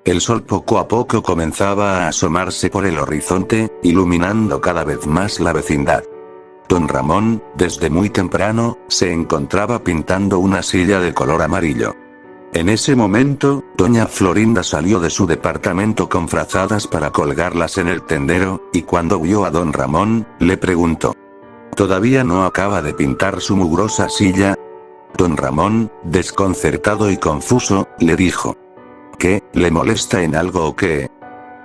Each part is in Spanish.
El sol poco a poco comenzaba a asomarse por el horizonte, iluminando cada vez más la vecindad. Don Ramón, desde muy temprano, se encontraba pintando una silla de color amarillo. En ese momento, doña Florinda salió de su departamento con frazadas para colgarlas en el tendero, y cuando vio a don Ramón, le preguntó: ¿Todavía no acaba de pintar su mugrosa silla? Don Ramón, desconcertado y confuso, le dijo: ¿Qué, le molesta en algo o qué?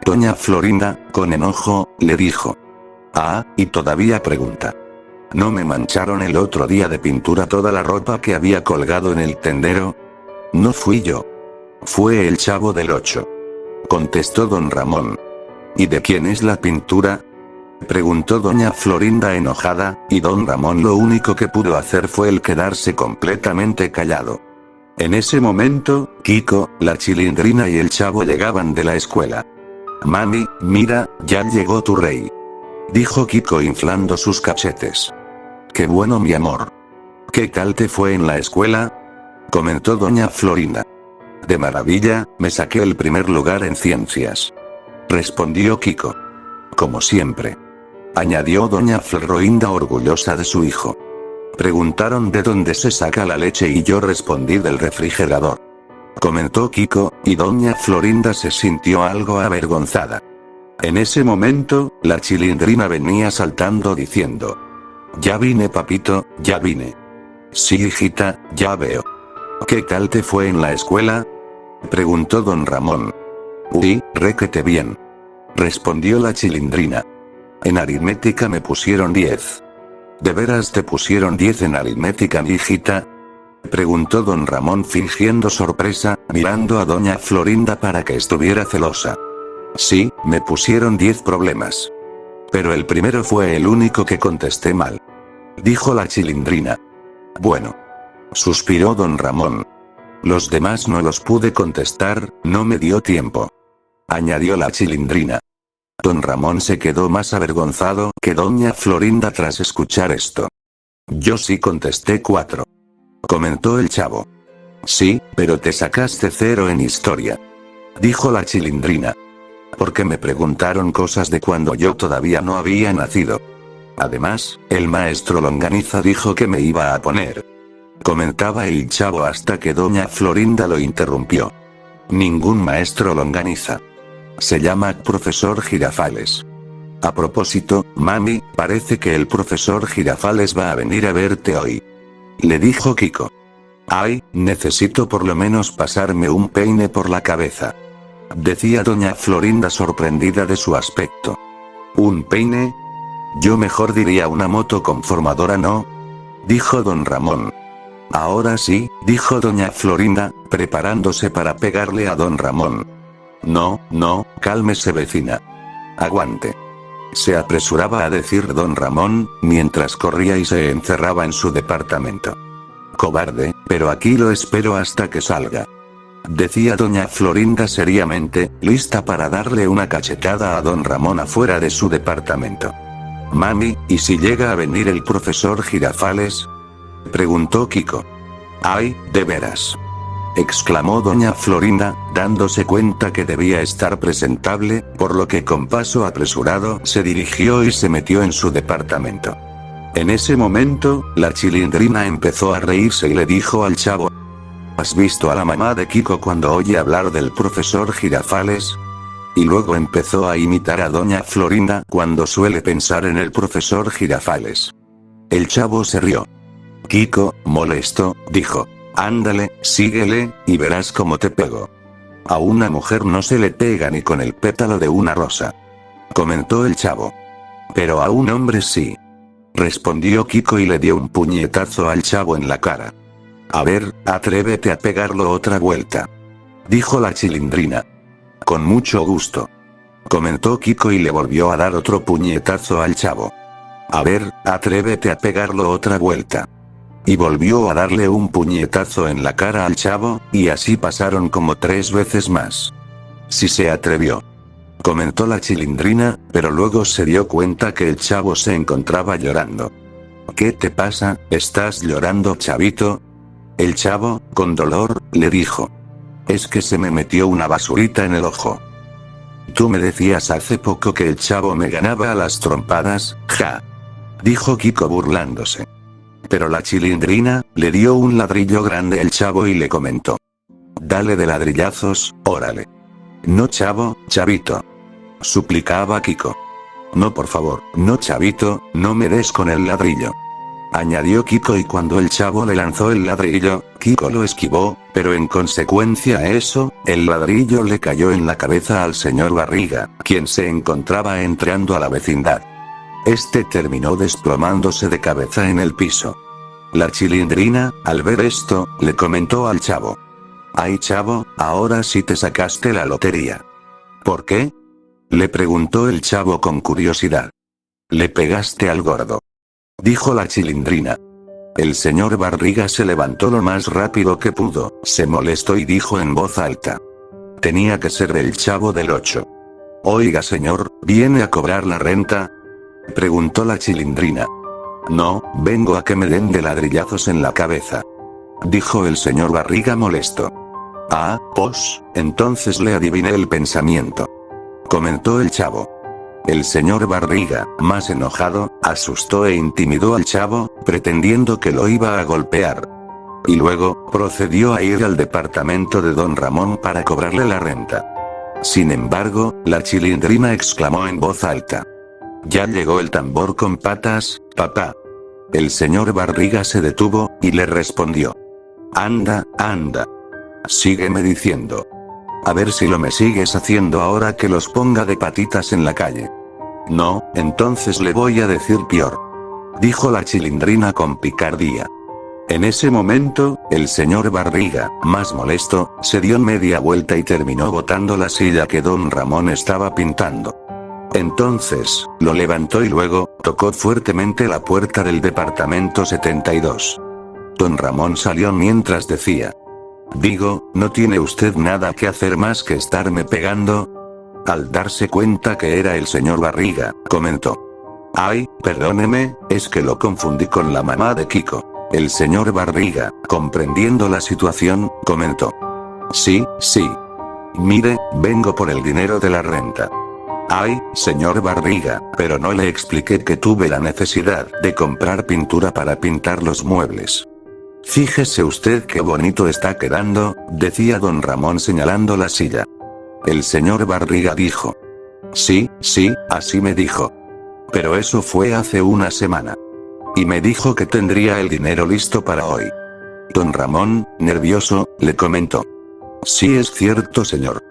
Doña Florinda, con enojo, le dijo: Ah, y todavía pregunta. ¿No me mancharon el otro día de pintura toda la ropa que había colgado en el tendero? No fui yo. Fue el Chavo del Ocho. Contestó don Ramón. ¿Y de quién es la pintura? Preguntó doña Florinda enojada, y don Ramón lo único que pudo hacer fue el quedarse completamente callado. En ese momento, Kiko, la Chilindrina y el Chavo llegaban de la escuela. Mami, mira, ya llegó tu rey, dijo Kiko inflando sus cachetes. Qué bueno, mi amor. ¿Qué tal te fue en la escuela? Comentó doña Florinda. De maravilla, me saqué el primer lugar en ciencias, respondió Kiko. Como siempre, añadió doña Florinda orgullosa de su hijo. Preguntaron de dónde se saca la leche y yo respondí del refrigerador, comentó Kiko, y doña Florinda se sintió algo avergonzada. En ese momento, la Chilindrina venía saltando diciendo: Ya vine, papito, ya vine. Sí, hijita, ya veo. ¿Qué tal te fue en la escuela? Preguntó don Ramón. Uy, requete bien, respondió la Chilindrina. En aritmética me pusieron 10. ¿De veras te pusieron 10 en aritmética, mi hijita? Preguntó don Ramón fingiendo sorpresa, mirando a doña Florinda para que estuviera celosa. Sí, me pusieron 10 problemas. Pero el primero fue el único que contesté mal, dijo la Chilindrina. Bueno, suspiró don Ramón. Los demás no los pude contestar, no me dio tiempo, añadió la Chilindrina. Don Ramón se quedó más avergonzado que doña Florinda tras escuchar esto. Yo sí contesté 4, comentó el Chavo. Sí, pero te sacaste 0 en historia, dijo la Chilindrina. Porque me preguntaron cosas de cuando yo todavía no había nacido. Además, el maestro Longaniza dijo que me iba a poner, comentaba el Chavo hasta que doña Florinda lo interrumpió. Ningún maestro Longaniza. Se llama profesor Girafales. A propósito, mami, parece que el profesor Girafales va a venir a verte hoy, le dijo Kiko. Ay, necesito por lo menos pasarme un peine por la cabeza, decía doña Florinda sorprendida de su aspecto. ¿Un peine? Yo mejor diría una moto conformadora, ¿no? Dijo don Ramón. Ahora sí, dijo doña Florinda, preparándose para pegarle a don Ramón. No, no, cálmese, vecina. Aguante, se apresuraba a decir don Ramón, mientras corría y se encerraba en su departamento. Cobarde, pero aquí lo espero hasta que salga, decía doña Florinda seriamente, lista para darle una cachetada a don Ramón afuera de su departamento. Mami, ¿y si llega a venir el profesor Girafales? Preguntó Kiko. Ay, de veras, exclamó doña Florinda, dándose cuenta que debía estar presentable, por lo que con paso apresurado se dirigió y se metió en su departamento. En ese momento, la Chilindrina empezó a reírse y le dijo al Chavo: ¿Has visto a la mamá de Kiko cuando oye hablar del profesor Girafales? Y luego empezó a imitar a doña Florinda cuando suele pensar en el profesor Girafales. El Chavo se rió. Kiko, molesto, dijo: Ándale, síguele, y verás cómo te pego. A una mujer no se le pega ni con el pétalo de una rosa, comentó el Chavo. Pero a un hombre sí, respondió Kiko y le dio un puñetazo al Chavo en la cara. A ver, atrévete a pegarlo otra vuelta, dijo la Chilindrina. Con mucho gusto, comentó Kiko y le volvió a dar otro puñetazo al Chavo. A ver, atrévete a pegarlo otra vuelta. Y volvió a darle un puñetazo en la cara al Chavo, y así pasaron como 3 veces más. Sí se atrevió, comentó la Chilindrina, pero luego se dio cuenta que el Chavo se encontraba llorando. ¿Qué te pasa? ¿Estás llorando, Chavito? El Chavo, con dolor, le dijo. Es que se me metió una basurita en el ojo. Tú me decías hace poco que el chavo me ganaba a las trompadas, ja. Dijo Kiko burlándose. Pero la Chilindrina le dio un ladrillo grande al chavo y le comentó. Dale de ladrillazos, órale. No chavo, chavito. Suplicaba Kiko. No por favor, no chavito, no me des con el ladrillo. Añadió Kiko y cuando el chavo le lanzó el ladrillo, Kiko lo esquivó, pero en consecuencia a eso, el ladrillo le cayó en la cabeza al señor Barriga, quien se encontraba entrando a la vecindad. Este terminó desplomándose de cabeza en el piso. La Chilindrina, al ver esto, le comentó al chavo. Ay chavo, ahora sí te sacaste la lotería. ¿Por qué? Le preguntó el chavo con curiosidad. Le pegaste al gordo. Dijo la Chilindrina. El señor Barriga se levantó lo más rápido que pudo, se molestó y dijo en voz alta. Tenía que ser el chavo del 8. Oiga señor, ¿viene a cobrar la renta? Preguntó la Chilindrina. No, vengo a que me den de ladrillazos en la cabeza. Dijo el señor Barriga molesto. Ah, pues, entonces le adiviné el pensamiento. Comentó el chavo. El señor Barriga, más enojado, asustó e intimidó al chavo, pretendiendo que lo iba a golpear. Y luego, procedió a ir al departamento de don Ramón para cobrarle la renta. Sin embargo, la Chilindrina exclamó en voz alta. Ya llegó el tambor con patas, papá. El señor Barriga se detuvo, y le respondió. Anda, anda. Sígueme diciendo. A ver si lo me sigues haciendo ahora que los ponga de patitas en la calle. No, entonces le voy a decir peor. Dijo la Chilindrina con picardía. En ese momento, el señor Barriga, más molesto, se dio media vuelta y terminó botando la silla que don Ramón estaba pintando. Entonces, lo levantó y luego, tocó fuertemente la puerta del departamento 72. Don Ramón salió mientras decía. Digo, ¿no tiene usted nada que hacer más que estarme pegando? Al darse cuenta que era el señor Barriga, comentó. Ay, perdóneme, es que lo confundí con la mamá de Kiko. El señor Barriga, comprendiendo la situación, comentó. Sí, sí. Mire, vengo por el dinero de la renta. Ay, señor Barriga, pero no le expliqué que tuve la necesidad de comprar pintura para pintar los muebles. Fíjese usted qué bonito está quedando, decía don Ramón señalando la silla. El señor Barriga dijo. Sí, sí, así me dijo. Pero eso fue hace una semana. Y me dijo que tendría el dinero listo para hoy. Don Ramón, nervioso, le comentó. Sí es cierto señor.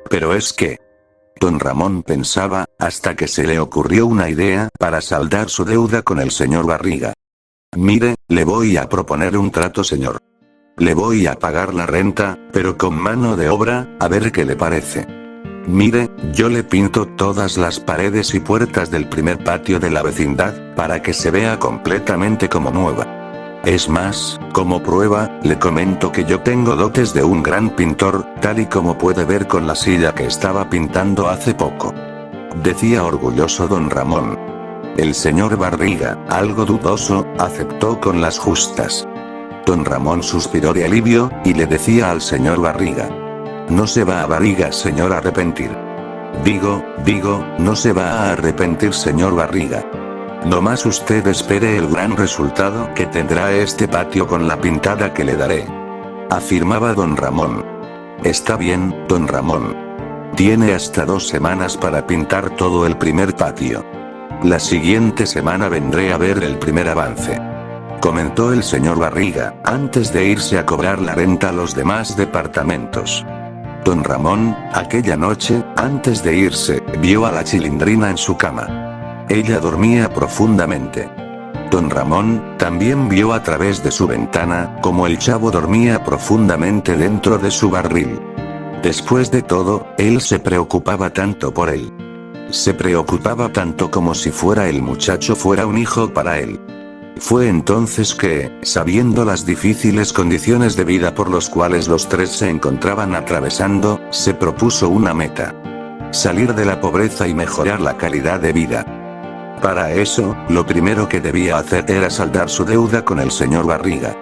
Pero es que... Don Ramón pensaba, hasta que se le ocurrió una idea para saldar su deuda con el señor Barriga. Mire, le voy a proponer un trato señor. Le voy a pagar la renta, pero con mano de obra, a ver qué le parece. Mire, yo le pinto todas las paredes y puertas del primer patio de la vecindad, para que se vea completamente como nueva. Es más, como prueba, le comento que yo tengo dotes de un gran pintor, tal y como puede ver con la silla que estaba pintando hace poco. Decía orgulloso don Ramón. El señor Barriga, algo dudoso, aceptó con las justas. Don Ramón suspiró de alivio, y le decía al señor Barriga. No se va a Barriga señor a arrepentir. Digo, no se va a arrepentir señor Barriga. Nomás usted espere el gran resultado que tendrá este patio con la pintada que le daré. Afirmaba don Ramón. Está bien, don Ramón. Tiene hasta 2 semanas para pintar todo el primer patio. La siguiente semana vendré a ver el primer avance. Comentó el señor Barriga, antes de irse a cobrar la renta a los demás departamentos. Don Ramón, aquella noche, antes de irse, vio a la Chilindrina en su cama. Ella dormía profundamente. Don Ramón, también vio a través de su ventana, como el chavo dormía profundamente dentro de su barril. Después de todo, él se preocupaba tanto por él. Se preocupaba tanto como si fuera el muchacho fuera un hijo para él. Fue entonces que, sabiendo las difíciles condiciones de vida por los cuales los tres se encontraban atravesando, se propuso una meta. Salir de la pobreza y mejorar la calidad de vida. Para eso, lo primero que debía hacer era saldar su deuda con el señor Barriga.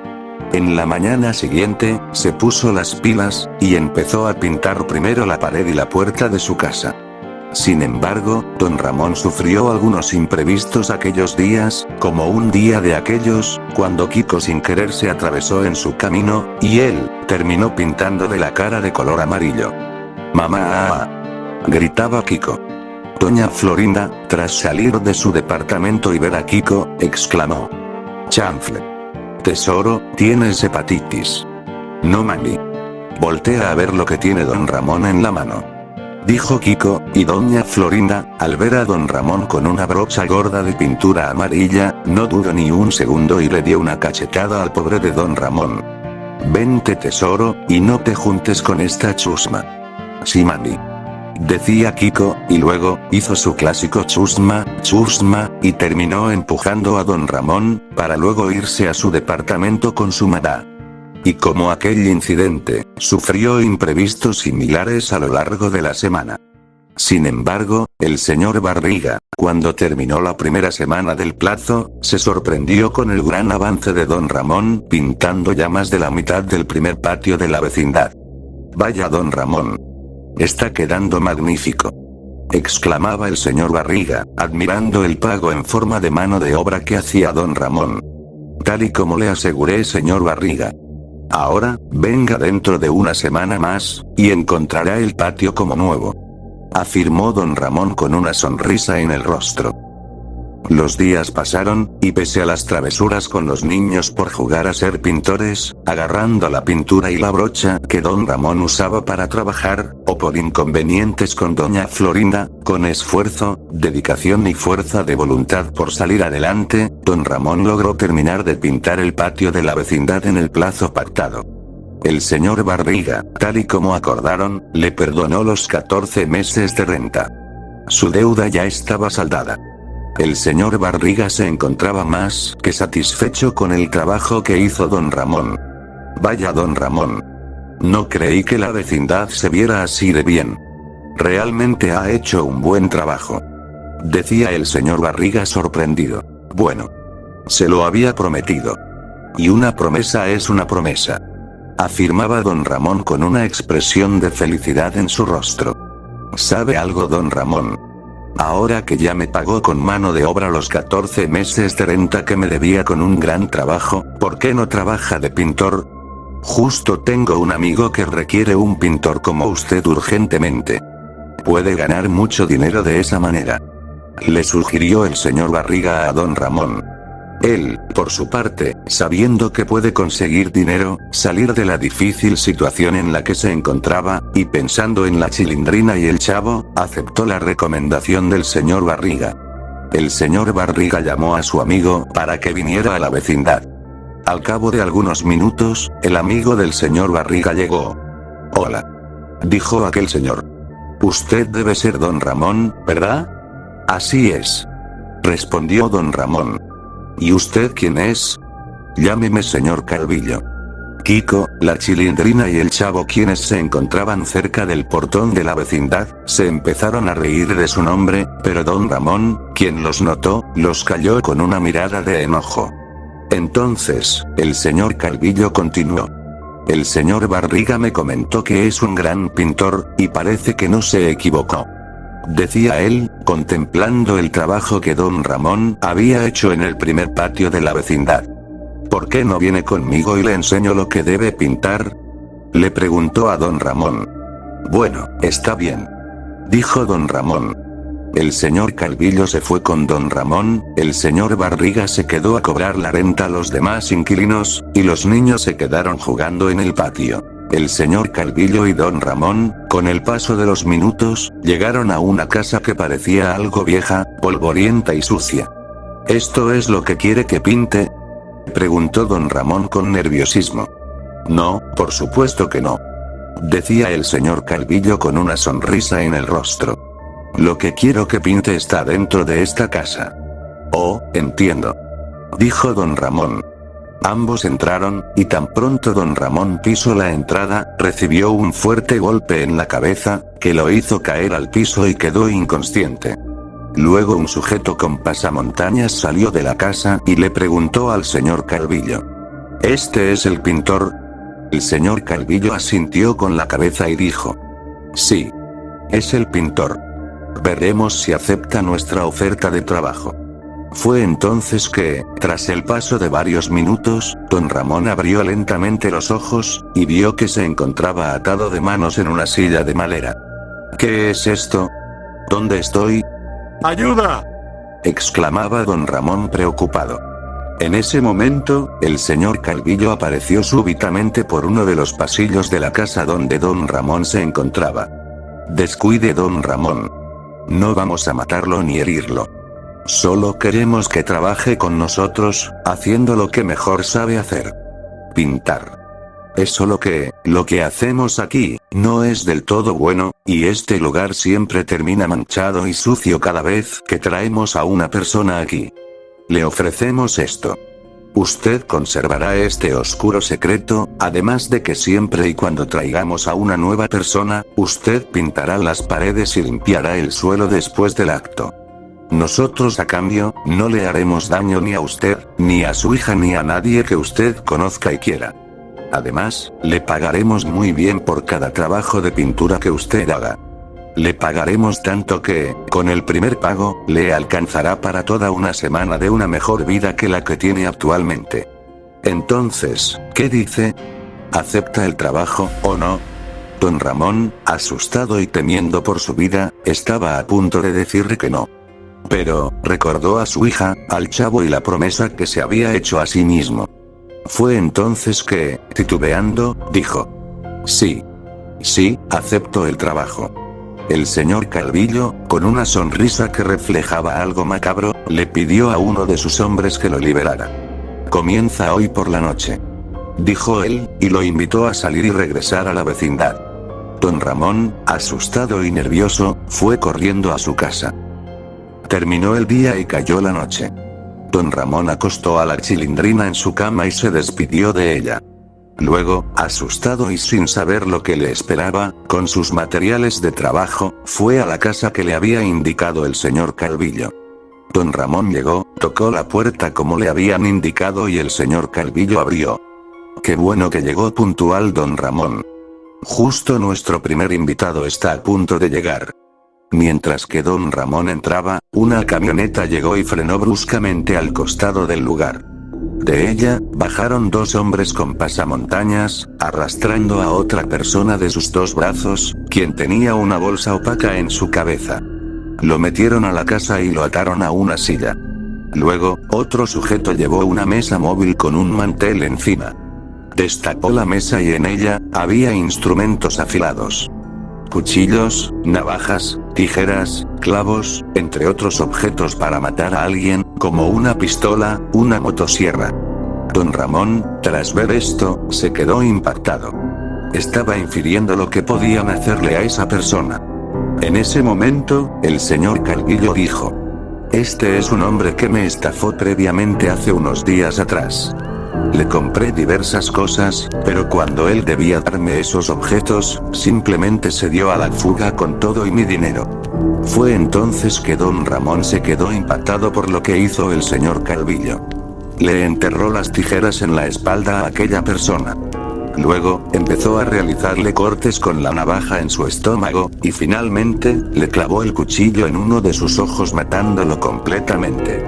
En la mañana siguiente, se puso las pilas, y empezó a pintar primero la pared y la puerta de su casa. Sin embargo, don Ramón sufrió algunos imprevistos aquellos días, como un día de aquellos, cuando Kiko sin querer se atravesó en su camino, y él, terminó pintándole la cara de color amarillo. ¡Mamá! Gritaba Kiko. Doña Florinda, tras salir de su departamento y ver a Kiko, exclamó. ¡Chanfle! Tesoro, tienes hepatitis. No mami. Voltea a ver lo que tiene don Ramón en la mano. Dijo Kiko, y doña Florinda, al ver a don Ramón con una brocha gorda de pintura amarilla, no dudó ni un segundo y le dio una cachetada al pobre de don Ramón. Vente tesoro, y no te juntes con esta chusma. Sí mami. Decía Kiko, y luego, hizo su clásico chusma, y terminó empujando a don Ramón, para luego irse a su departamento con su mamá. Y como aquel incidente, sufrió imprevistos similares a lo largo de la semana. Sin embargo, el señor Barriga, cuando terminó la primera semana del plazo, se sorprendió con el gran avance de don Ramón, pintando ya más de la mitad del primer patio de la vecindad. Vaya don Ramón. Está quedando magnífico. Exclamaba el señor Barriga, admirando el pago en forma de mano de obra que hacía don Ramón. Tal y como le aseguré señor Barriga. Ahora, venga dentro de una semana más, y encontrará el patio como nuevo. Afirmó don Ramón con una sonrisa en el rostro. Los días pasaron, y pese a las travesuras con los niños por jugar a ser pintores, agarrando la pintura y la brocha que don Ramón usaba para trabajar, o por inconvenientes con doña Florinda, con esfuerzo, dedicación y fuerza de voluntad por salir adelante, don Ramón logró terminar de pintar el patio de la vecindad en el plazo pactado. El señor Barriga, tal y como acordaron, le perdonó los 14 meses de renta. Su deuda ya estaba saldada. El señor Barriga se encontraba más que satisfecho con el trabajo que hizo don Ramón. Vaya don Ramón. No creí que la vecindad se viera así de bien. Realmente ha hecho un buen trabajo. Decía el señor Barriga sorprendido. Bueno. Se lo había prometido. Y una promesa es una promesa. Afirmaba don Ramón con una expresión de felicidad en su rostro. ¿Sabe algo don Ramón? Ahora que ya me pagó con mano de obra los 14 meses de renta que me debía con un gran trabajo, ¿por qué no trabaja de pintor? Justo tengo un amigo que requiere un pintor como usted urgentemente. Puede ganar mucho dinero de esa manera. Le sugirió el señor Barriga a don Ramón. Él, por su parte, sabiendo que puede conseguir dinero, salir de la difícil situación en la que se encontraba, y pensando en la Chilindrina y el Chavo, aceptó la recomendación del señor Barriga. El señor Barriga llamó a su amigo para que viniera a la vecindad. Al cabo de algunos minutos, el amigo del señor Barriga llegó. Hola. Dijo aquel señor. Usted debe ser don Ramón, ¿verdad? Así es. Respondió don Ramón. ¿Y usted quién es? Llámeme señor Calvillo. Kiko, la Chilindrina y el Chavo, quienes se encontraban cerca del portón de la vecindad, se empezaron a reír de su nombre, pero don Ramón, quien los notó, los calló con una mirada de enojo. Entonces, el señor Calvillo continuó. El señor Barriga me comentó que es un gran pintor, y parece que no se equivocó. Decía él, contemplando el trabajo que don Ramón había hecho en el primer patio de la vecindad. ¿Por qué no viene conmigo y le enseño lo que debe pintar? Le preguntó a don Ramón. Bueno, está bien. Dijo don Ramón. El señor Calvillo se fue con don Ramón, el señor Barriga se quedó a cobrar la renta a los demás inquilinos, y los niños se quedaron jugando en el patio. El señor Calvillo y don Ramón, con el paso de los minutos, llegaron a una casa que parecía algo vieja, polvorienta y sucia. ¿Esto es lo que quiere que pinte?, preguntó don Ramón con nerviosismo. No, por supuesto que no. Decía el señor Calvillo con una sonrisa en el rostro. Lo que quiero que pinte está dentro de esta casa. Oh, entiendo. Dijo don Ramón. Ambos entraron, y tan pronto don Ramón pisó la entrada, recibió un fuerte golpe en la cabeza, que lo hizo caer al piso y quedó inconsciente. Luego un sujeto con pasamontañas salió de la casa y le preguntó al señor Calvillo. ¿Este es el pintor? El señor Calvillo asintió con la cabeza y dijo: sí. Es el pintor. Veremos si acepta nuestra oferta de trabajo. Fue entonces que, tras el paso de varios minutos, don Ramón abrió lentamente los ojos, y vio que se encontraba atado de manos en una silla de madera. ¿Qué es esto? ¿Dónde estoy? ¡Ayuda!, exclamaba don Ramón preocupado. En ese momento, el señor Calvillo apareció súbitamente por uno de los pasillos de la casa donde don Ramón se encontraba. Descuide, don Ramón. No vamos a matarlo ni herirlo. Solo queremos que trabaje con nosotros, haciendo lo que mejor sabe hacer: pintar. Es solo que, lo que hacemos aquí, no es del todo bueno, y este lugar siempre termina manchado y sucio cada vez que traemos a una persona aquí. Le ofrecemos esto. Usted conservará este oscuro secreto, además de que siempre y cuando traigamos a una nueva persona, usted pintará las paredes y limpiará el suelo después del acto. Nosotros a cambio, no le haremos daño ni a usted, ni a su hija ni a nadie que usted conozca y quiera. Además, le pagaremos muy bien por cada trabajo de pintura que usted haga. Le pagaremos tanto que, con el primer pago, le alcanzará para toda una semana de una mejor vida que la que tiene actualmente. Entonces, ¿qué dice? ¿Acepta el trabajo, o no? Don Ramón, asustado y temiendo por su vida, estaba a punto de decirle que no. Pero, recordó a su hija, al chavo y la promesa que se había hecho a sí mismo. Fue entonces que, titubeando, dijo: sí. Sí, acepto el trabajo. El señor Calvillo, con una sonrisa que reflejaba algo macabro, le pidió a uno de sus hombres que lo liberara. Comienza hoy por la noche, dijo él, y lo invitó a salir y regresar a la vecindad. Don Ramón, asustado y nervioso, fue corriendo a su casa. Terminó el día y cayó la noche. Don Ramón acostó a la Chilindrina en su cama y se despidió de ella. Luego, asustado y sin saber lo que le esperaba, con sus materiales de trabajo, fue a la casa que le había indicado el señor Calvillo. Don Ramón llegó, tocó la puerta como le habían indicado y el señor Calvillo abrió. Qué bueno que llegó puntual don Ramón. Justo nuestro primer invitado está a punto de llegar. Mientras que don Ramón entraba, una camioneta llegó y frenó bruscamente al costado del lugar. De ella, bajaron dos hombres con pasamontañas, arrastrando a otra persona de sus dos brazos, quien tenía una bolsa opaca en su cabeza. Lo metieron a la casa y lo ataron a una silla. Luego, otro sujeto llevó una mesa móvil con un mantel encima. Destapó la mesa y en ella, había instrumentos afilados. Cuchillos, navajas, tijeras, clavos, entre otros objetos para matar a alguien, como una pistola, una motosierra. Don Ramón, tras ver esto, se quedó impactado. Estaba infiriendo lo que podían hacerle a esa persona. En ese momento, el señor Calvillo dijo: este es un hombre que me estafó previamente hace unos días atrás. Le compré diversas cosas, pero cuando él debía darme esos objetos, simplemente se dio a la fuga con todo y mi dinero. Fue entonces que don Ramón se quedó impactado por lo que hizo el señor Calvillo. Le enterró las tijeras en la espalda a aquella persona. Luego, empezó a realizarle cortes con la navaja en su estómago, y finalmente, le clavó el cuchillo en uno de sus ojos matándolo completamente.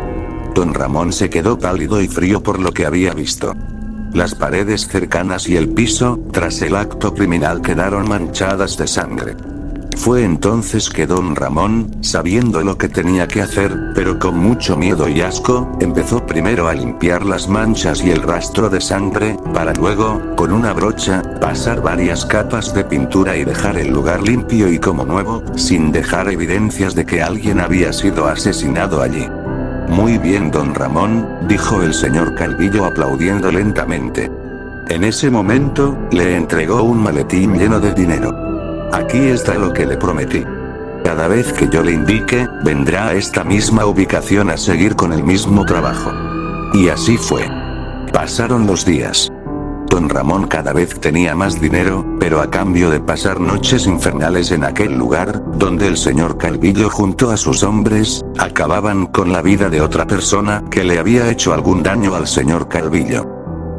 Don Ramón se quedó pálido y frío por lo que había visto. Las paredes cercanas y el piso, tras el acto criminal, quedaron manchadas de sangre. Fue entonces que don Ramón, sabiendo lo que tenía que hacer, pero con mucho miedo y asco, empezó primero a limpiar las manchas y el rastro de sangre, para luego, con una brocha, pasar varias capas de pintura y dejar el lugar limpio y como nuevo, sin dejar evidencias de que alguien había sido asesinado allí. Muy bien don Ramón, dijo el señor Calvillo aplaudiendo lentamente. En ese momento, le entregó un maletín lleno de dinero. Aquí está lo que le prometí. Cada vez que yo le indique, vendrá a esta misma ubicación a seguir con el mismo trabajo. Y así fue. Pasaron los días. Don Ramón cada vez tenía más dinero, pero a cambio de pasar noches infernales en aquel lugar, donde el señor Calvillo junto a sus hombres, acababan con la vida de otra persona que le había hecho algún daño al señor Calvillo.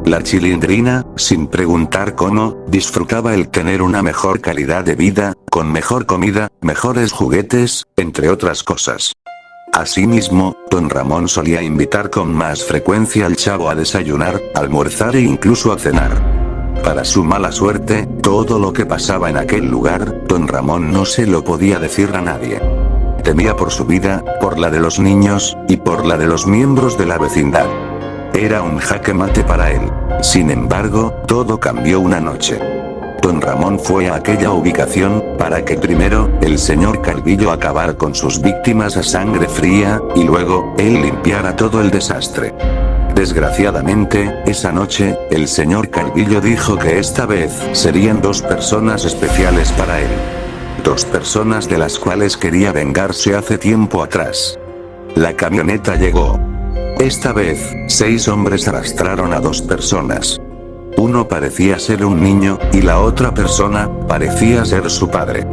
La Chilindrina, sin preguntar cómo, disfrutaba el tener una mejor calidad de vida, con mejor comida, mejores juguetes, entre otras cosas. Asimismo, don Ramón solía invitar con más frecuencia al chavo a desayunar, almorzar e incluso a cenar. Para su mala suerte, todo lo que pasaba en aquel lugar, don Ramón no se lo podía decir a nadie. Temía por su vida, por la de los niños, y por la de los miembros de la vecindad. Era un jaque mate para él. Sin embargo, todo cambió una noche. Don Ramón fue a aquella ubicación, para que primero, el señor Calvillo acabara con sus víctimas a sangre fría, y luego, él limpiara todo el desastre. Desgraciadamente, esa noche, el señor Calvillo dijo que esta vez serían 2 personas especiales para él. 2 personas de las cuales quería vengarse hace tiempo atrás. La camioneta llegó. Esta vez, 6 hombres arrastraron a 2 personas. Uno parecía ser un niño, y la otra persona, parecía ser su padre.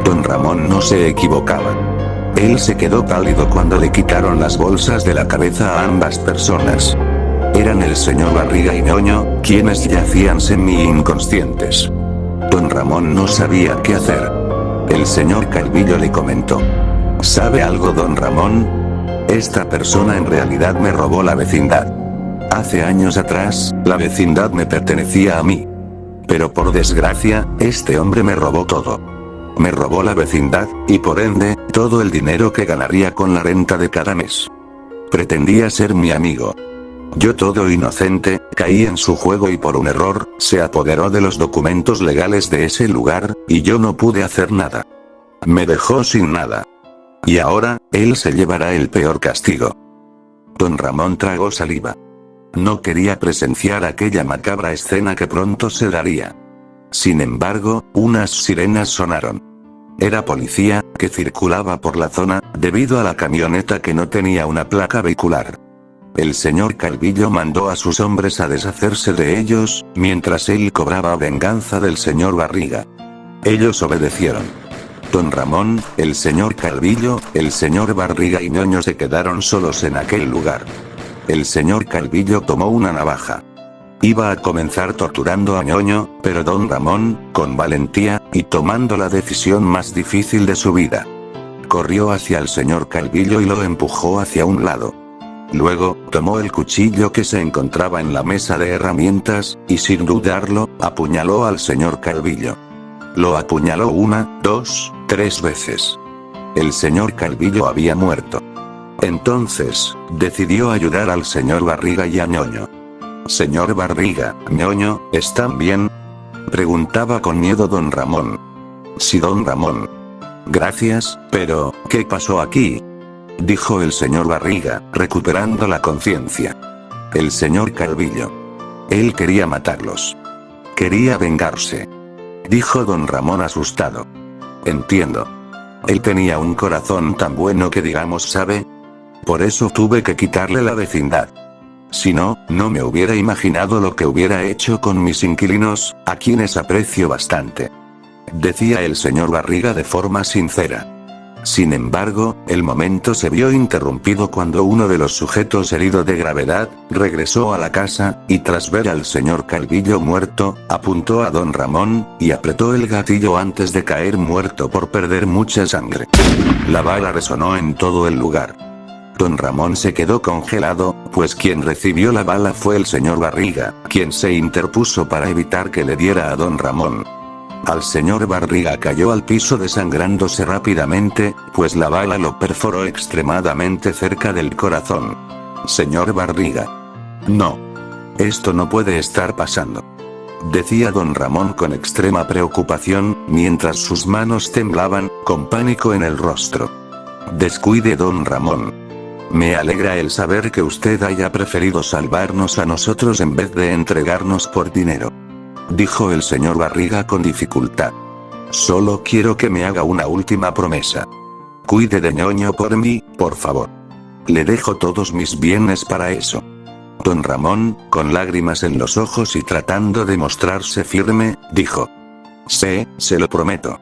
Don Ramón no se equivocaba. Él se quedó pálido cuando le quitaron las bolsas de la cabeza a ambas personas. Eran el señor Barriga y Ñoño, quienes yacían semi-inconscientes. Don Ramón no sabía qué hacer. El señor Calvillo le comentó. ¿Sabe algo, don Ramón? Esta persona en realidad me robó la vecindad. Hace años atrás, la vecindad me pertenecía a mí. Pero por desgracia, este hombre me robó todo. Me robó la vecindad, y por ende, todo el dinero que ganaría con la renta de cada mes. Pretendía ser mi amigo. Yo, todo inocente, caí en su juego y por un error, se apoderó de los documentos legales de ese lugar, y yo no pude hacer nada. Me dejó sin nada. Y ahora, él se llevará el peor castigo. Don Ramón tragó saliva. No quería presenciar aquella macabra escena que pronto se daría. Sin embargo, unas sirenas sonaron. Era policía, que circulaba por la zona, debido a la camioneta que no tenía una placa vehicular. El señor Calvillo mandó a sus hombres a deshacerse de ellos, mientras él cobraba venganza del señor Barriga. Ellos obedecieron. Don Ramón, el señor Calvillo, el señor Barriga y Ñoño se quedaron solos en aquel lugar. El señor Calvillo tomó una navaja. Iba a comenzar torturando a Ñoño, pero don Ramón, con valentía, y tomando la decisión más difícil de su vida, corrió hacia el señor Calvillo y lo empujó hacia un lado. Luego, tomó el cuchillo que se encontraba en la mesa de herramientas, y sin dudarlo, apuñaló al señor Calvillo. Lo apuñaló 1, 2, 3 veces. El señor Calvillo había muerto. Entonces, decidió ayudar al señor Barriga y a Ñoño. Señor Barriga, Ñoño, ¿están bien?, preguntaba con miedo don Ramón. Sí, don Ramón. Gracias, pero, ¿qué pasó aquí?, dijo el señor Barriga, recuperando la conciencia. El señor Calvillo. Él quería matarlos. Quería vengarse, dijo don Ramón asustado. Entiendo. Él tenía un corazón tan bueno que digamos, ¿sabe? Por eso tuve que quitarle la vecindad. Si no, no me hubiera imaginado lo que hubiera hecho con mis inquilinos, a quienes aprecio bastante, decía el señor Barriga de forma sincera. Sin embargo, el momento se vio interrumpido cuando uno de los sujetos herido de gravedad, regresó a la casa, y tras ver al señor Calvillo muerto, apuntó a don Ramón, y apretó el gatillo antes de caer muerto por perder mucha sangre. La bala resonó en todo el lugar. Don Ramón se quedó congelado, pues quien recibió la bala fue el señor Barriga, quien se interpuso para evitar que le diera a don Ramón. Al señor Barriga cayó al piso desangrándose rápidamente, pues la bala lo perforó extremadamente cerca del corazón. Señor Barriga. No. Esto no puede estar pasando, decía don Ramón con extrema preocupación, mientras sus manos temblaban, con pánico en el rostro. Descuide, don Ramón. Me alegra el saber que usted haya preferido salvarnos a nosotros en vez de entregarnos por dinero, dijo el señor Barriga con dificultad. Solo quiero que me haga una última promesa. Cuide de Ñoño por mí, por favor. Le dejo todos mis bienes para eso. Don Ramón, con lágrimas en los ojos y tratando de mostrarse firme, dijo. Sí, se lo prometo.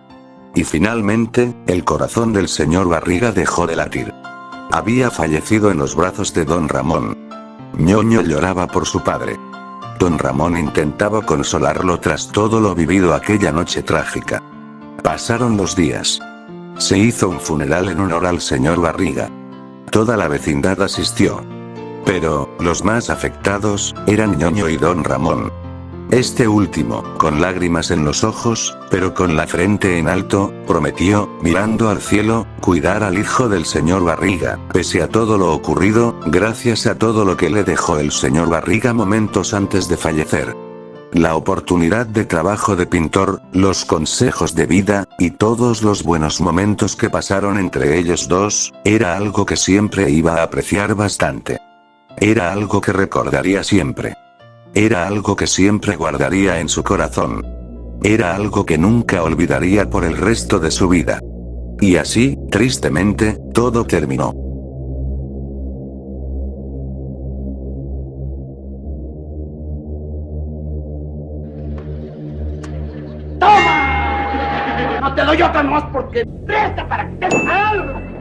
Y finalmente, el corazón del señor Barriga dejó de latir. Había fallecido en los brazos de don Ramón. Ñoño lloraba por su padre. Don Ramón intentaba consolarlo tras todo lo vivido aquella noche trágica. Pasaron los días. Se hizo un funeral en honor al señor Barriga. Toda la vecindad asistió. Pero, los más afectados, eran Ñoño y Don Ramón. Este último, con lágrimas en los ojos, pero con la frente en alto, prometió, mirando al cielo, cuidar al hijo del señor Barriga, pese a todo lo ocurrido, gracias a todo lo que le dejó el señor Barriga momentos antes de fallecer. La oportunidad de trabajo de pintor, los consejos de vida, y todos los buenos momentos que pasaron entre ellos dos, era algo que siempre iba a apreciar bastante. Era algo que recordaría siempre. Era algo que siempre guardaría en su corazón. Era algo que nunca olvidaría por el resto de su vida. Y así, tristemente, todo terminó. ¡Toma! No te doy otra más porque presta para que te salga.